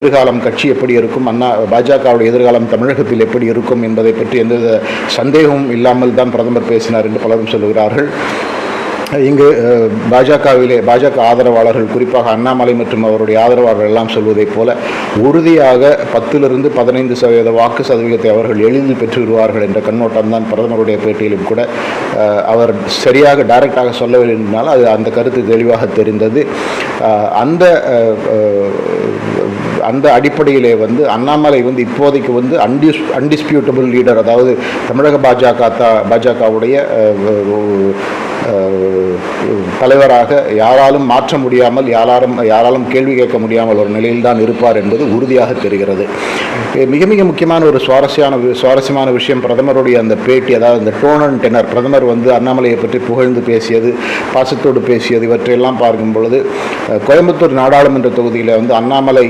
எதிர்காலம் கட்சி எப்படி இருக்கும், பாஜகவுடைய எதிர்காலம் தமிழகத்தில் எப்படி இருக்கும் என்பதை பற்றி எந்த சந்தேகமும் இல்லாமல் தான் பிரதமர் பேசினார் என்று பலரும் சொல்லுகிறார்கள். இங்கு பாஜக ஆதரவாளர்கள், குறிப்பாக அண்ணாமலை மற்றும் அவருடைய ஆதரவாளர்கள் எல்லாம் சொல்வதைப் போல உறுதியாக 10-15% வாக்கு சதவீதத்தை அவர்கள் எளிதில் பெற்றுவிடுவார்கள் என்ற கண்ணோட்டம் தான் பிரதமருடைய பேட்டியிலும் கூட அவர் சரியாக டைரக்டாக சொல்லவில்லை என்றால் அது அந்த கருத்து தெளிவாக தெரிந்தது. அந்த அடிப்படையிலே அண்ணாமலை இப்போதைக்கு அன்டிஸ்பியூட்டபிள் லீடர், அதாவது தமிழக பாஜகவுடைய தலைவராக யாராலும் மாற்ற முடியாமல், யாராலும் கேள்வி கேட்க முடியாமல் ஒரு நிலையில் தான் இருப்பார் என்பது உறுதியாக தெரிகிறது. மிக மிக முக்கியமான ஒரு சுவாரஸ்யமான விஷயம் பிரதமருடைய அந்த பேட்டி, அதாவது அந்த டோன் அண்ட் டெனர். பிரதமர் அண்ணாமலையை பற்றி புகழ்ந்து பேசியது, பாசத்தோடு பேசியது, இவற்றையெல்லாம் பார்க்கும் பொழுது கோயம்புத்தூர் நாடாளுமன்ற தொகுதியில் அண்ணாமலை